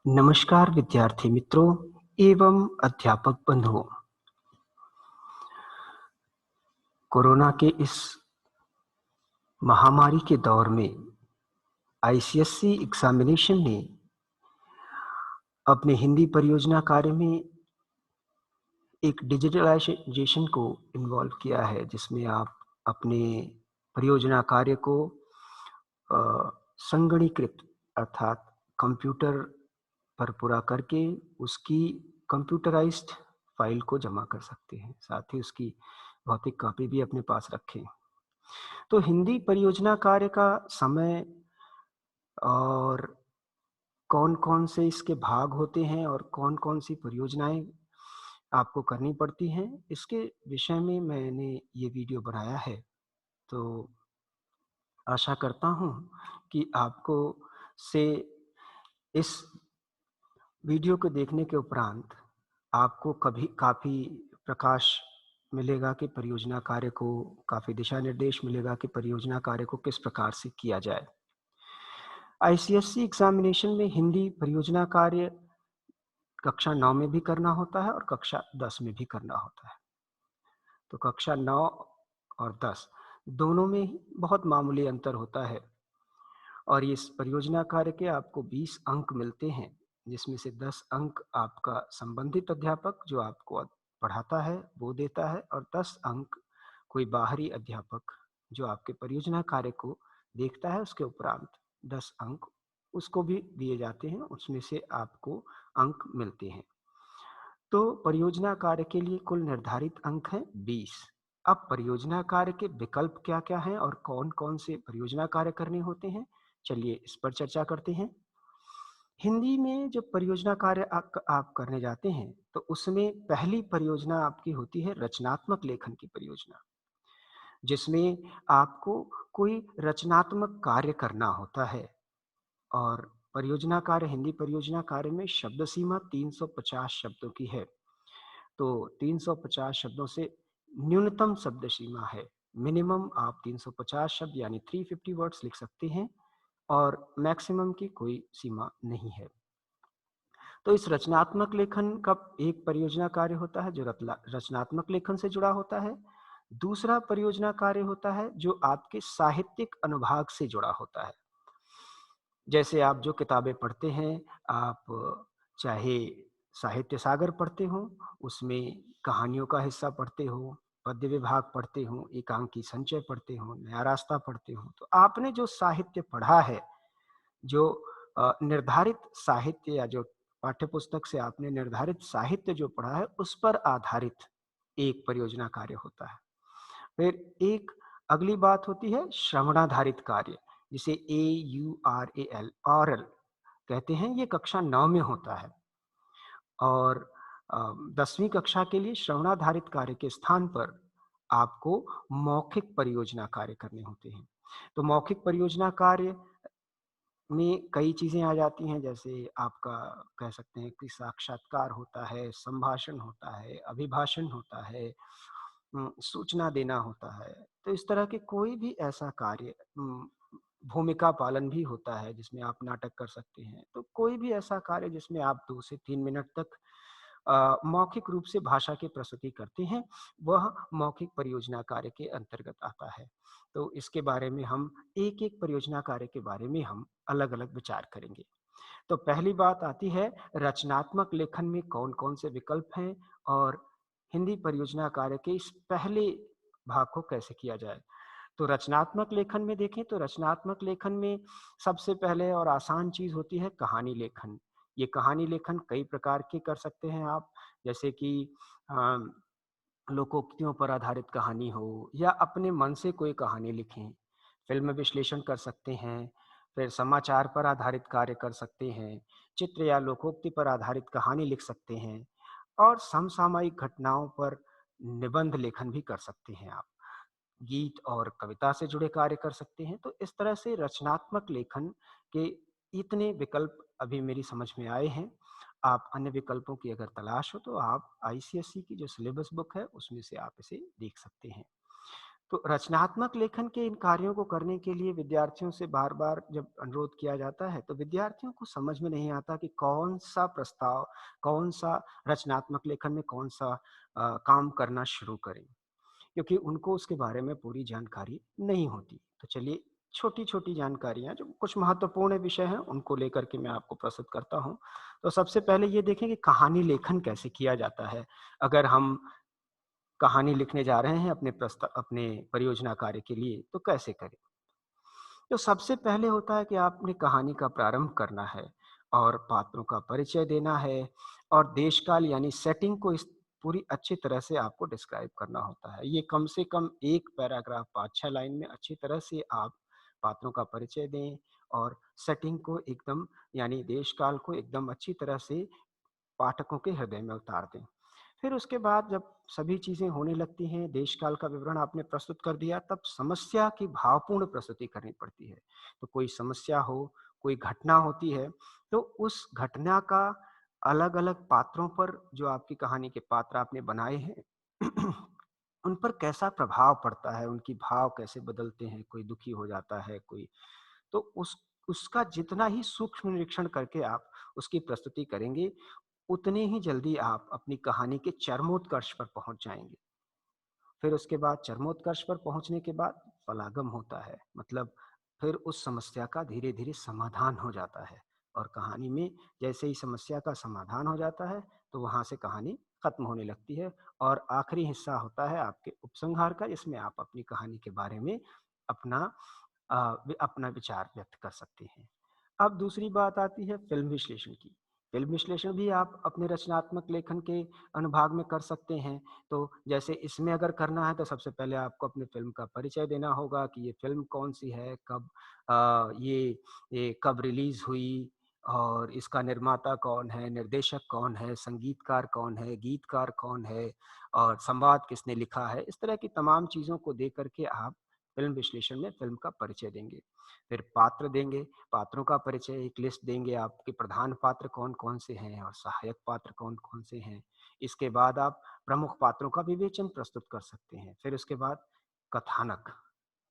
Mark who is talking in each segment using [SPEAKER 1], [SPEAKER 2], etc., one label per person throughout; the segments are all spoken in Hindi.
[SPEAKER 1] नमस्कार विद्यार्थी मित्रों एवं अध्यापक बंधुओं। कोरोना के इस महामारी के दौर में आईसीएसई एग्जामिनेशन ने अपने हिंदी परियोजना कार्य में एक डिजिटलाइजेशन को इन्वॉल्व किया है, जिसमें आप अपने परियोजना कार्य को संगणीकृत अर्थात कंप्यूटर पर पूरा करके उसकी कंप्यूटराइज्ड फाइल को जमा कर सकते हैं। साथ ही उसकी भौतिक कॉपी भी अपने पास रखें। तो हिंदी परियोजना कार्य का समय और कौन-कौन से इसके भाग होते हैं और कौन-कौन सी परियोजनाएँ आपको करनी पड़ती हैं, इसके विषय में मैंने ये वीडियो बनाया है। तो आशा करता हूँ कि आपको से इस वीडियो को देखने के उपरांत आपको कभी काफ़ी प्रकाश मिलेगा कि परियोजना कार्य को काफ़ी दिशा निर्देश मिलेगा कि परियोजना कार्य को किस प्रकार से किया जाए। आईसीएसई एग्जामिनेशन में हिंदी परियोजना कार्य कक्षा 9 में भी करना होता है और कक्षा 10 में भी करना होता है। तो कक्षा 9 और 10 दोनों में ही बहुत मामूली अंतर होता है और इस परियोजना कार्य के आपको 20 अंक मिलते हैं, जिसमें से 10 अंक आपका संबंधित अध्यापक जो आपको पढ़ाता है वो देता है और 10 अंक कोई बाहरी अध्यापक जो आपके परियोजना कार्य को देखता है उसके उपरांत 10 अंक उसको भी दिए जाते हैं, उसमें से आपको अंक मिलते हैं। तो परियोजना कार्य के लिए कुल निर्धारित अंक हैं 20। अब परियोजना कार्य के विकल्प क्या-क्या हैं और कौन-कौन से परियोजना कार्य करने होते हैं, चलिए इस पर चर्चा करते हैं। हिंदी में जब परियोजना कार्य आप करने जाते हैं, तो उसमें पहली परियोजना आपकी होती है रचनात्मक लेखन की परियोजना, जिसमें आपको कोई रचनात्मक कार्य करना होता है और परियोजना कार्य हिंदी परियोजना कार्य में शब्द सीमा 350 शब्दों की है। तो 350 शब्दों से न्यूनतम शब्द सीमा है। मिनिमम आप 350 शब्द यानी 350 वर्ड्स लिख सकते हैं और मैक्सिमम की कोई सीमा नहीं है। तो इस रचनात्मक लेखन का एक परियोजना कार्य होता है जो रचनात्मक लेखन से जुड़ा होता है। दूसरा परियोजना कार्य होता है जो आपके साहित्यिक अनुभाग से जुड़ा होता है। जैसे आप जो किताबें पढ़ते हैं, आप चाहे साहित्य सागर पढ़ते हो, उसमें कहानियों का हिस्सा पढ़ते हो, पद्य विभाग पढ़ते हो, एकांकी संचय पढ़ते हो, नया रास्ता पढ़ते हो, तो आपने जो साहित्य पढ़ा है, जो निर्धारित साहित्य या जो पाठ्यपुस्तक से आपने निर्धारित साहित्य जो पढ़ा है, उस पर आधारित एक परियोजना कार्य होता है। फिर एक अगली बात होती है श्रवणाधारित कार्य, जिसे AURAL ऑरल कहते हैं। ये कक्षा 9 में होता है और 10वीं कक्षा के लिए श्रवणाधारित कार्य के स्थान पर आपको मौखिक परियोजना कार्य करने होते हैं। तो मौखिक परियोजना कार्य में कई चीज़ें आ जाती हैं, जैसे आपका कह सकते हैं कि साक्षात्कार होता है, संभाषण होता है, अभिभाषण होता है, सूचना देना होता है। तो इस तरह के कोई भी ऐसा कार्य, भूमिका पालन भी होता है जिसमें आप नाटक कर सकते हैं। तो कोई भी ऐसा कार्य जिसमें आप 2 से 3 मिनट तक मौखिक रूप से भाषा की प्रस्तुति करते हैं, वह मौखिक परियोजना कार्य के अंतर्गत आता है। तो इसके बारे में हम एक-एक परियोजना कार्य के बारे में हम अलग-अलग विचार करेंगे। तो पहली बात आती है रचनात्मक लेखन में कौन-कौन से विकल्प हैं और हिंदी परियोजना कार्य के इस पहले भाग को कैसे किया जाए। तो रचनात्मक लेखन में देखें तो रचनात्मक लेखन में सबसे पहले और आसान चीज़ होती है कहानी लेखन। ये कहानी लेखन कई प्रकार के कर सकते हैं आप, जैसे कि अ, लोकोक्तियों पर आधारित कहानी हो या अपने मन से कोई कहानी लिखें। फ़िल्म विश्लेषण कर सकते हैं, फिर समाचार पर आधारित कार्य कर सकते हैं, चित्र या लोकोक्ति पर आधारित कहानी लिख सकते हैं और समसामयिक घटनाओं पर निबंध लेखन भी कर सकते हैं आप। गीत और कविता से जुड़े कार्य कर सकते हैं। तो इस तरह से रचनात्मक लेखन के इतने विकल्प अभी मेरी समझ में आए हैं। आप अन्य विकल्पों की अगर तलाश हो तो आप आईसीएसई की जो सिलेबस बुक है उसमें से आप इसे देख सकते हैं। तो रचनात्मक लेखन के इन कार्यों को करने के लिए विद्यार्थियों से बार-बार जब अनुरोध किया जाता है, तो विद्यार्थियों को समझ में नहीं आता कि कौन-सा प्रस्ताव, कौन-सा रचनात्मक लेखन में कौन-सा काम करना शुरू करें, क्योंकि उनको उसके बारे में पूरी जानकारी नहीं होती। तो चलिए छोटी-छोटी जानकारियाँ जो कुछ महत्वपूर्ण विषय हैं, उनको लेकर के मैं आपको प्रस्तुत करता हूँ। तो सबसे पहले ये देखें कि कहानी लेखन कैसे किया जाता है। अगर हम कहानी लिखने जा रहे हैं अपने परियोजना कार्य के लिए, तो कैसे करें? तो सबसे पहले होता है कि आपने कहानी का प्रारंभ करना है और पात्रों का परिचय देना है और देश-काल यानी सेटिंग को इस पूरी अच्छी तरह से आपको डिस्क्राइब करना होता है। ये कम से कम 1 पैराग्राफ 5-6 लाइन में अच्छी तरह से आप पात्रों का परिचय दें और सेटिंग को एकदम यानी देश-काल को एकदम अच्छी तरह से पाठकों के हृदय में उतार दें। फिर उसके बाद जब सभी चीज़ें होने लगती हैं, देश-काल का विवरण आपने प्रस्तुत कर दिया, तब समस्या की भावपूर्ण प्रस्तुति करनी पड़ती है। तो कोई समस्या हो, कोई घटना होती है, तो उस घटना का अलग-अलग पात्रों पर जो आपकी कहानी के पात्र आपने बनाए हैं, उन पर कैसा प्रभाव पड़ता है, उनकी भाव कैसे बदलते हैं, कोई दुखी हो जाता है, कोई तो उसका जितना ही सूक्ष्म निरीक्षण करके आप उसकी प्रस्तुति करेंगे, उतनी ही जल्दी आप अपनी कहानी के चरमोत्कर्ष पर पहुँच जाएँगे। फिर उसके बाद चरमोत्कर्ष पर पहुँचने के बाद पलागम होता है। मतलब फिर उस समस्या का धीरे-धीरे समाधान हो जाता है और कहानी में जैसे ही समस्या का समाधान हो जाता है, तो वहाँ से कहानी खत्म होने लगती है और आखिरी हिस्सा होता है आपके उपसंहार का, जिसमें आप अपनी कहानी के बारे में अपना अपना विचार व्यक्त कर सकते हैं। अब दूसरी बात आती है फ़िल्म विश्लेषण की। फ़िल्म विश्लेषण भी आप अपने रचनात्मक लेखन के अनुभाग में कर सकते हैं। तो जैसे इसमें अगर करना है तो सबसे पहले आपको अपनी फ़िल्म का परिचय देना होगा कि ये फ़िल्म कौन-सी है, कब ये कब रिलीज़ हुई और इसका निर्माता कौन है, निर्देशक कौन है, संगीतकार कौन है, गीतकार कौन है और संवाद किसने लिखा है। इस तरह की तमाम चीज़ों को दे कर के आप फ़िल्म विश्लेषण में फ़िल्म का परिचय देंगे। फिर पात्र देंगे, पात्रों का परिचय एक लिस्ट देंगे आपके प्रधान पात्र कौन-कौन से हैं और सहायक पात्र कौन-कौन से हैं। इसके बाद आप प्रमुख पात्रों का विवेचन प्रस्तुत कर सकते हैं। फिर उसके बाद कथानक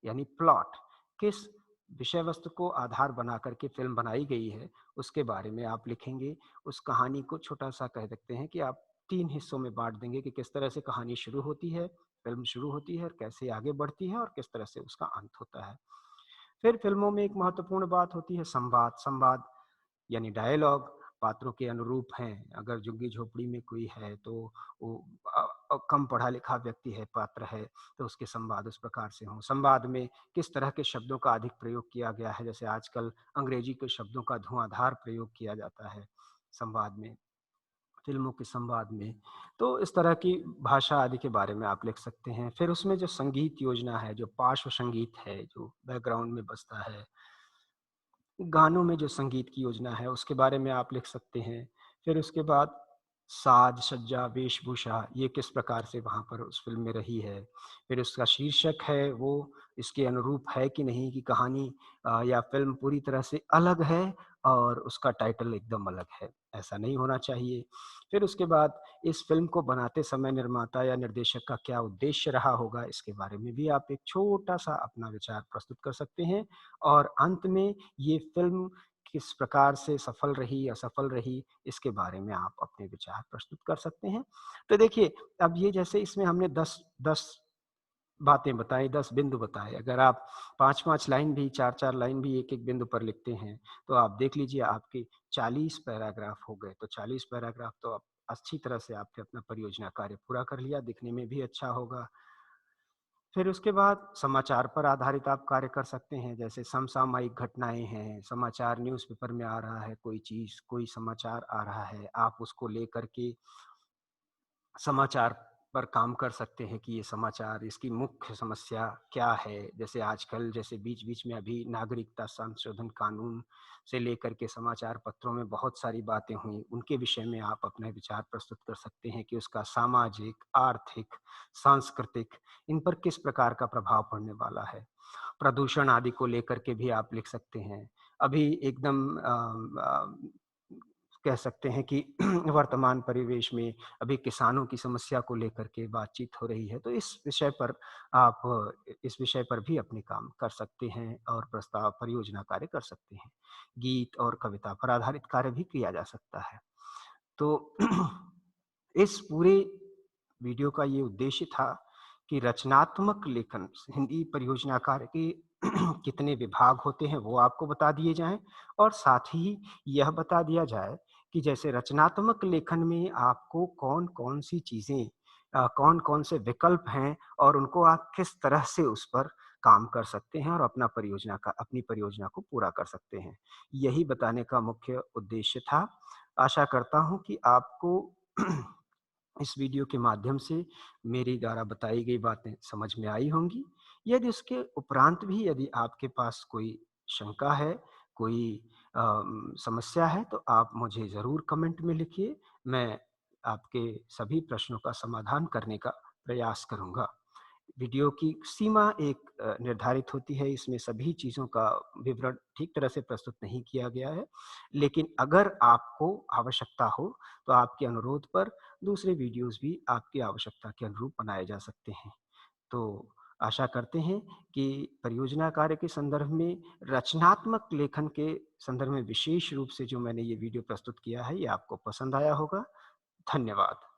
[SPEAKER 1] यानी प्लॉट, किस विषय वस्तु को आधार बना कर के फ़िल्म बनाई गई है, उसके बारे में आप लिखेंगे। उस कहानी को छोटा-सा कह सकते हैं कि आप 3 हिस्सों में बाँट देंगे कि किस तरह से कहानी शुरू होती है, फ़िल्म शुरू होती है और कैसे आगे बढ़ती है और किस तरह से उसका अंत होता है। फिर फ़िल्मों में एक महत्वपूर्ण बात होती है संवाद। संवाद यानी डायलॉग पात्रों के अनुरूप हैं। अगर झुग्गी-झोपड़ी में कोई है तो वो कम पढ़ा-लिखा व्यक्ति है, पात्र है, तो उसके संवाद उस प्रकार से हों। संवाद में किस तरह के शब्दों का अधिक प्रयोग किया गया है, जैसे आजकल अंग्रेजी के शब्दों का धुआँधार प्रयोग किया जाता है संवाद में। फ़िल्मों के संवाद में। तो इस तरह की भाषा आदि के बारे में आप लिख सकते हैं। फिर उसमें जो संगीत योजना है, जो पार्श्व संगीत है, जो बैकग्राउंड में बजता है, गानों में जो संगीत की योजना है, उसके बारे में आप लिख सकते हैं। फिर उसके बाद साज, सज्जा, वेशभूषा ये किस प्रकार से वहाँ पर उस फ़िल्म में रही है। फिर उसका शीर्षक है वो इसके अनुरूप है कि नहीं कि कहानी या फ़िल्म पूरी तरह से अलग है और उसका टाइटल एकदम अलग है, ऐसा नहीं होना चाहिए। फिर उसके बाद इस फ़िल्म को बनाते समय निर्माता या निर्देशक का क्या उद्देश्य रहा होगा, इसके बारे में भी आप एक छोटा-सा अपना विचार प्रस्तुत कर सकते हैं और अंत में ये फ़िल्म किस प्रकार से सफल रही, असफल रही, इसके बारे में आप अपने विचार प्रस्तुत कर सकते हैं। तो देखिए, अब ये जैसे इसमें हमने 10 बातें बताई, 10 बिंदु बताए। अगर आप 5-5 लाइन भी, 4-4 लाइन भी एक-एक बिंदु पर लिखते हैं, तो आप देख लीजिए आपके 40 पैराग्राफ हो गए। तो 40 पैराग्राफ तो आप अच्छी तरह से आपने अपना परियोजना कार्य पूरा कर लिया, दिखने में भी अच्छा होगा। फिर उसके बाद समाचार पर आधारित आप कार्य कर सकते हैं, जैसे समसामयिक घटनाएँ हैं, समाचार न्यूज़पेपर में आ रहा है कोई चीज़, कोई समाचार आ रहा है, आप उसको लेकर के समाचार पर काम कर सकते हैं कि ये समाचार इसकी मुख्य समस्या क्या है? जैसे आजकल जैसे बीच-बीच में अभी नागरिकता संशोधन कानून से लेकर के समाचार पत्रों में बहुत सारी बातें हुई, उनके विषय में आप अपने विचार प्रस्तुत कर सकते हैं कि उसका सामाजिक, आर्थिक, सांस्कृतिक इन पर किस प्रकार का प्रभाव पड़ने वाला है। प्रदूषण आदि को लेकर के भी आप लिख सकते हैं। अभी एकदम कह सकते हैं कि वर्तमान परिवेश में अभी किसानों की समस्या को लेकर के बातचीत हो रही है, तो इस विषय पर भी अपने काम कर सकते हैं और प्रस्ताव परियोजना कार्य कर सकते हैं। गीत और कविता पर आधारित कार्य भी किया जा सकता है। तो इस पूरे वीडियो का ये उद्देश्य था कि रचनात्मक लेखन हिंदी परियोजना कार्य के कितने विभाग होते हैं वो आपको बता दिए जाएँ और साथ ही यह बता दिया जाए कि जैसे रचनात्मक लेखन में आपको कौन-कौन सी चीज़ें कौन-कौन से विकल्प हैं और उनको आप किस तरह से उस पर काम कर सकते हैं और अपनी परियोजना को पूरा कर सकते हैं। यही बताने का मुख्य उद्देश्य था। आशा करता हूँ कि आपको इस वीडियो के माध्यम से मेरे द्वारा बताई गई बातें समझ में आई होंगी। यदि उसके उपरांत भी यदि आपके पास कोई शंका है, कोई समस्या है तो आप मुझे ज़रूर कमेंट में लिखिए। मैं आपके सभी प्रश्नों का समाधान करने का प्रयास करूँगा। वीडियो की सीमा एक निर्धारित होती है, इसमें सभी चीज़ों का विवरण ठीक तरह से प्रस्तुत नहीं किया गया है। लेकिन अगर आपको आवश्यकता हो, तो आपके अनुरोध पर दूसरे वीडियोज़ भी आपकी आवश्यकता के अनुरूप बनाए जा सकते हैं। तो आशा करते हैं कि परियोजना कार्य के संदर्भ में रचनात्मक लेखन के संदर्भ में विशेष रूप से जो मैंने ये वीडियो प्रस्तुत किया है, ये आपको पसंद आया होगा। धन्यवाद।